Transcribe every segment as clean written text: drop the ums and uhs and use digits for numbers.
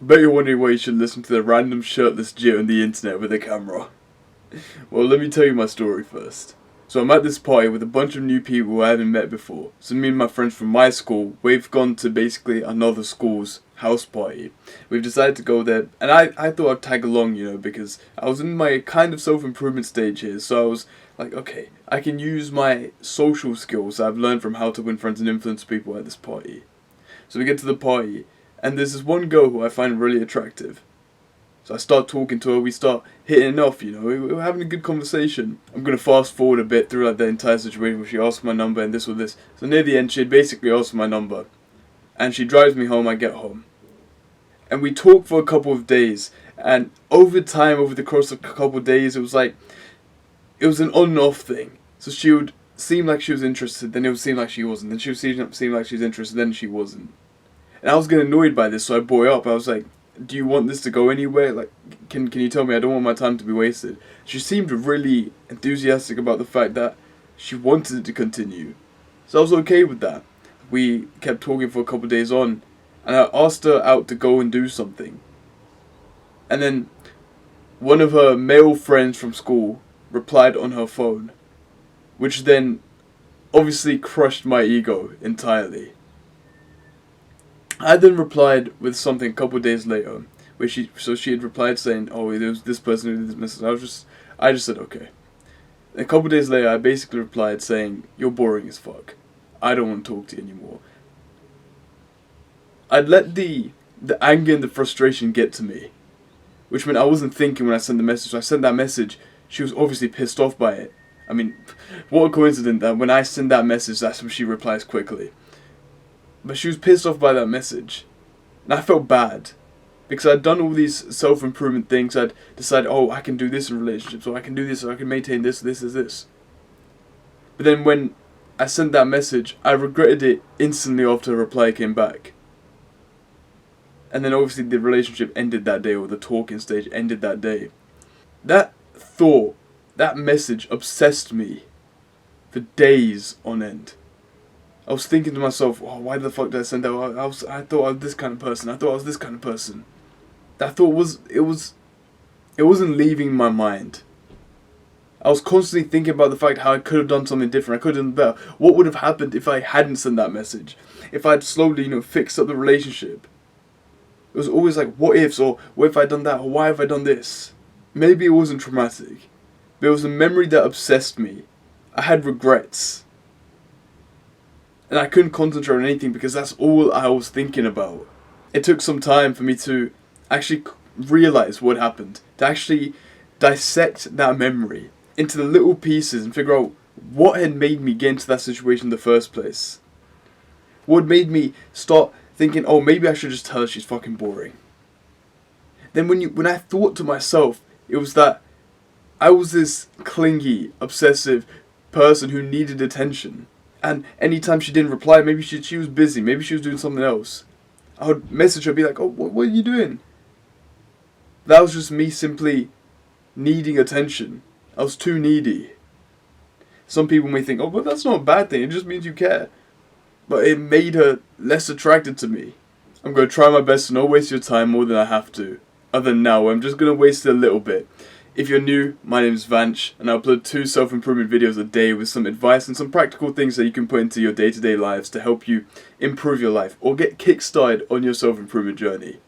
Bet you're wondering why you should listen to the random shirtless Jit on the internet with a camera. Well, let me tell you my story first. So I'm at this party with a bunch of new people who I haven't met before. So me and my friends from my school, we've gone to basically another school's house party. We've decided to go there, and I thought I'd tag along, because I was in my kind of self-improvement stage here. So I was like, okay, I can use my social skills that I've learned from how to win friends and influence people at this party. So we get to the party, and there's this one girl who I find really attractive. So I start talking to her, we start hitting it off, we're having a good conversation. I'm going to fast forward a bit through the entire situation where she asked my number and this or this. So near the end, she had basically asked my number. And she drives me home, I get home. And we talk for a couple of days. And over time, over the course of a couple of days, it was an on and off thing. So she would seem like she was interested, then it would seem like she wasn't. Then she would seem like she was interested, then she wasn't. And I was getting annoyed by this, so I brought it up. I was like, do you want this to go anywhere? Like, can you tell me? I don't want my time to be wasted. She seemed really enthusiastic about the fact that she wanted it to continue. So I was okay with that. We kept talking for a couple of days on, and I asked her out to go and do something. And then one of her male friends from school replied on her phone, which then obviously crushed my ego entirely. I then replied with something a couple of days later, where she had replied saying, "Oh, there was this person who did this message." I just said okay. And a couple of days later, I basically replied saying, "You're boring as fuck. I don't want to talk to you anymore." I'd let the anger and the frustration get to me, which meant I wasn't thinking when I sent the message. So I sent that message. She was obviously pissed off by it. I mean, what a coincidence that when I send that message, that's when she replies quickly. But she was pissed off by that message. And I felt bad. Because I'd done all these self-improvement things. I'd decided, oh, I can do this in relationships. Or I can do this. Or I can maintain this. This. But then when I sent that message, I regretted it instantly after her reply came back. And then obviously the relationship ended that day. Or the talking stage ended that day. That thought, that message obsessed me for days on end. I was thinking to myself, oh, why the fuck did I send that? I thought I was this kind of person. That thought it wasn't leaving my mind. I was constantly thinking about the fact how I could have done something different. I could have done better. What would have happened if I hadn't sent that message? If I'd slowly, fixed up the relationship? It was always like, what ifs, or what if I'd done that, or why have I done this? Maybe it wasn't traumatic, but it was a memory that obsessed me. I had regrets. And I couldn't concentrate on anything because that's all I was thinking about. It took some time for me to actually realize what happened. To actually dissect that memory into the little pieces and figure out what had made me get into that situation in the first place. What made me start thinking, oh, maybe I should just tell her she's fucking boring. Then when I thought to myself, it was that I was this clingy, obsessive person who needed attention. And anytime she didn't reply, maybe she was busy, maybe she was doing something else, I would message her and be like, oh, what are you doing? That was just me simply needing attention. I was too needy. Some people may think, oh, but that's not a bad thing, it just means you care. But it made her less attracted to me. I'm going to try my best to not waste your time more than I have to. Other than now, I'm just going to waste it a little bit. If you're new, my name is Vanch, and I upload 2 self-improvement videos a day with some advice and some practical things that you can put into your day-to-day lives to help you improve your life or get kick-started on your self-improvement journey.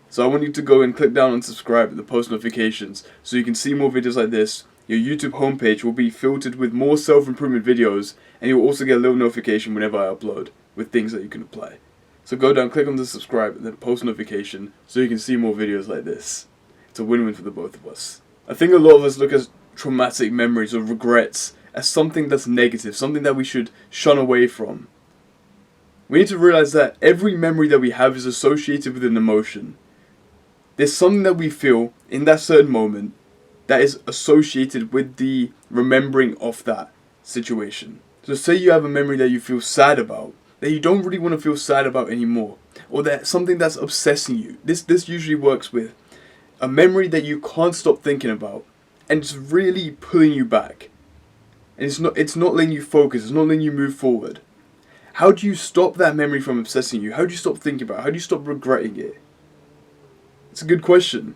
So I want you to go and click down and subscribe and the post notifications so you can see more videos like this. Your YouTube homepage will be filtered with more self-improvement videos, and you'll also get a little notification whenever I upload with things that you can apply. So go down, click on the subscribe and then post notification so you can see more videos like this. It's a win-win for the both of us. I think a lot of us look at traumatic memories or regrets as something that's negative, something that we should shun away from. We need to realize that every memory that we have is associated with an emotion. There's something that we feel in that certain moment that is associated with the remembering of that situation. So say you have a memory that you feel sad about, that you don't really want to feel sad about anymore, or that something that's obsessing you. This usually works with a memory that you can't stop thinking about, and it's really pulling you back. And it's not letting you focus, it's not letting you move forward. How do you stop that memory from obsessing you? How do you stop thinking about it? How do you stop regretting it? It's a good question.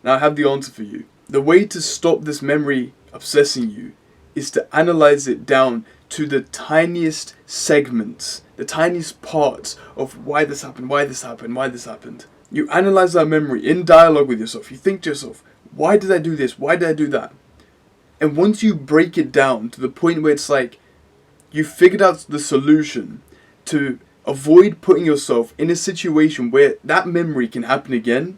Now I have the answer for you. The way to stop this memory obsessing you is to analyze it down to the tiniest segments, the tiniest parts of why this happened, why this happened, why this happened. You analyze that memory in dialogue with yourself. You think to yourself, why did I do this? Why did I do that? And once you break it down to the point where it's like you figured out the solution to avoid putting yourself in a situation where that memory can happen again,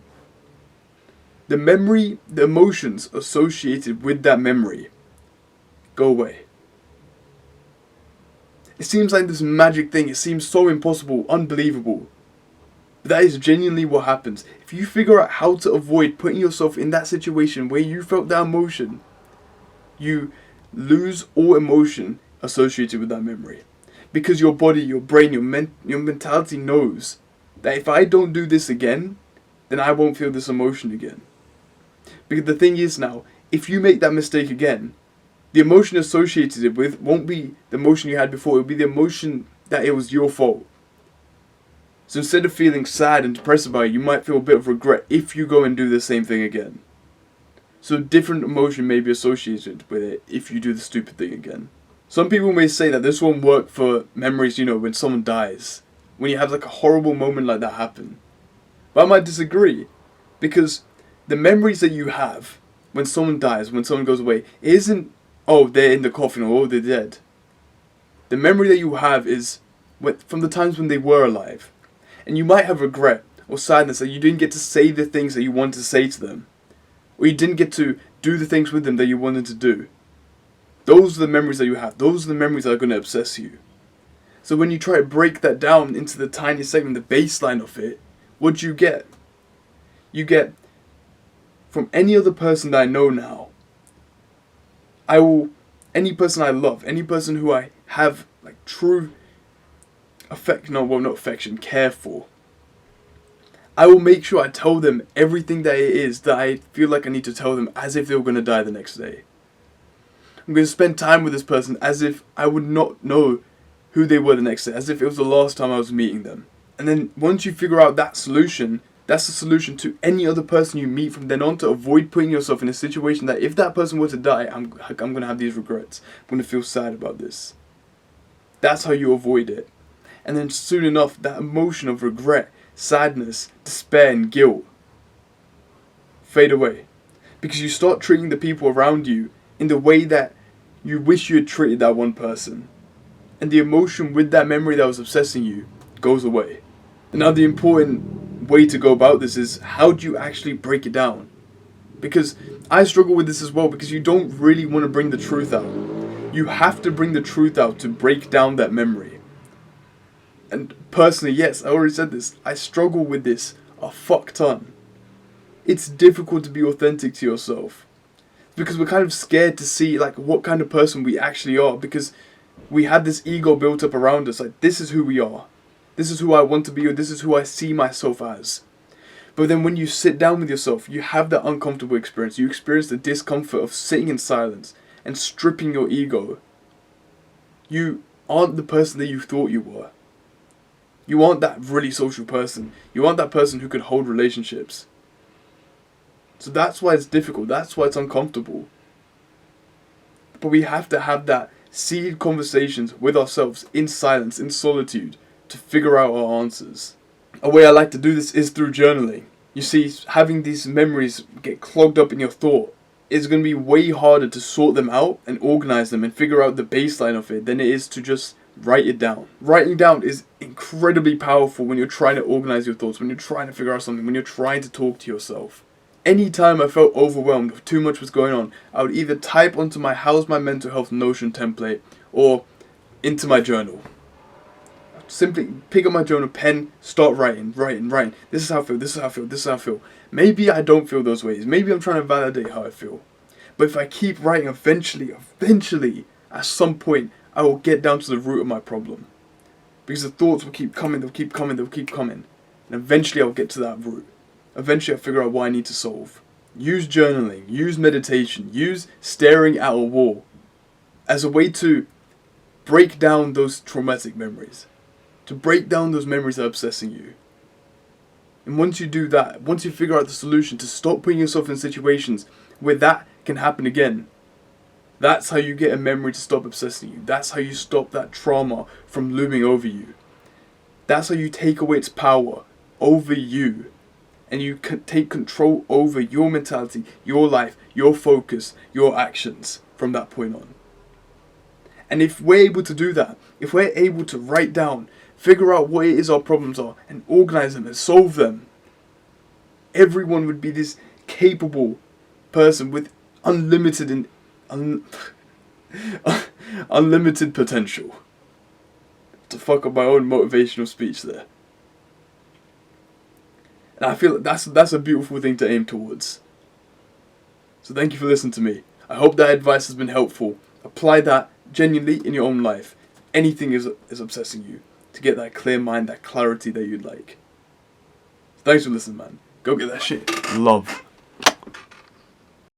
the memory, the emotions associated with that memory go away. It seems like this magic thing. It seems so impossible, unbelievable. But that is genuinely what happens. If you figure out how to avoid putting yourself in that situation where you felt that emotion, you lose all emotion associated with that memory. Because your body, your brain, your mentality knows that if I don't do this again, then I won't feel this emotion again. Because the thing is now, if you make that mistake again, the emotion associated with won't be the emotion you had before, it'll be the emotion that it was your fault. So instead of feeling sad and depressed about it, you might feel a bit of regret if you go and do the same thing again. So different emotion may be associated with it if you do the stupid thing again. Some people may say that this won't work for memories, when someone dies. When you have like a horrible moment like that happen. But I might disagree. Because the memories that you have when someone dies, when someone goes away, it isn't, oh, they're in the coffin or oh, they're dead. The memory that you have is from the times when they were alive. And you might have regret or sadness that you didn't get to say the things that you wanted to say to them. Or you didn't get to do the things with them that you wanted to do. Those are the memories that you have. Those are the memories that are going to obsess you. So when you try to break that down into the tiny segment, the baseline of it, what do you get? You get, from any other person that I know now, any person I love, any person who I have like true care for, I will make sure I tell them everything that it is that I feel like I need to tell them as if they were going to die the next day. I'm going to spend time with this person as if I would not know who they were the next day, as if it was the last time I was meeting them. And then once you figure out that solution, that's the solution to any other person you meet from then on, to avoid putting yourself in a situation that if that person were to die, I'm going to have these regrets. I'm going to feel sad about this. That's how you avoid it. And then soon enough, that emotion of regret, sadness, despair and guilt fade away. Because you start treating the people around you in the way that you wish you had treated that one person. And the emotion with that memory that was obsessing you goes away. And now the important way to go about this is, how do you actually break it down? Because I struggle with this as well, because you don't really want to bring the truth out. You have to bring the truth out to break down that memory. And personally, yes, I already said this, I struggle with this a fuck ton. It's difficult to be authentic to yourself. Because we're kind of scared to see like what kind of person we actually are, because we had this ego built up around us, like this is who we are. This is who I want to be, or this is who I see myself as. But then when you sit down with yourself, you have that uncomfortable experience. You experience the discomfort of sitting in silence and stripping your ego. You aren't the person that you thought you were. You aren't that really social person. You aren't that person who could hold relationships. So that's why it's difficult. That's why it's uncomfortable. But we have to have that seated conversations with ourselves in silence, in solitude, to figure out our answers. A way I like to do this is through journaling. You see, having these memories get clogged up in your thought is going to be way harder to sort them out and organize them and figure out the baseline of it than it is to just write it down. Writing down is incredibly powerful when you're trying to organize your thoughts, when you're trying to figure out something, when you're trying to talk to yourself. Anytime I felt overwhelmed, if too much was going on, I would either type onto my How's My Mental Health Notion template or into my journal. Simply pick up my journal, pen, start writing. This is how I feel, this is how I feel, this is how I feel. Maybe I don't feel those ways. Maybe I'm trying to validate how I feel. But if I keep writing, eventually, at some point, I will get down to the root of my problem. Because the thoughts will keep coming, they'll keep coming. And eventually I'll get to that root. Eventually I'll figure out what I need to solve. Use journaling, use meditation, use staring at a wall as a way to break down those traumatic memories. To break down those memories that are obsessing you. And once you do that, once you figure out the solution to stop putting yourself in situations where that can happen again, that's how you get a memory to stop obsessing you. That's how you stop that trauma from looming over you. That's how you take away its power over you. And you can take control over your mentality, your life, your focus, your actions from that point on. And if we're able to do that, if we're able to write down, figure out what it is our problems are, and organize them and solve them, everyone would be this capable person with unlimited unlimited potential. To fuck up my own motivational speech there. And I feel that's a beautiful thing to aim towards. So thank you for listening to me. I hope that advice has been helpful. Apply that genuinely in your own life. Anything is obsessing you, to get that clear mind, that clarity that you'd like. Thanks for listening, man. Go get that shit. Love.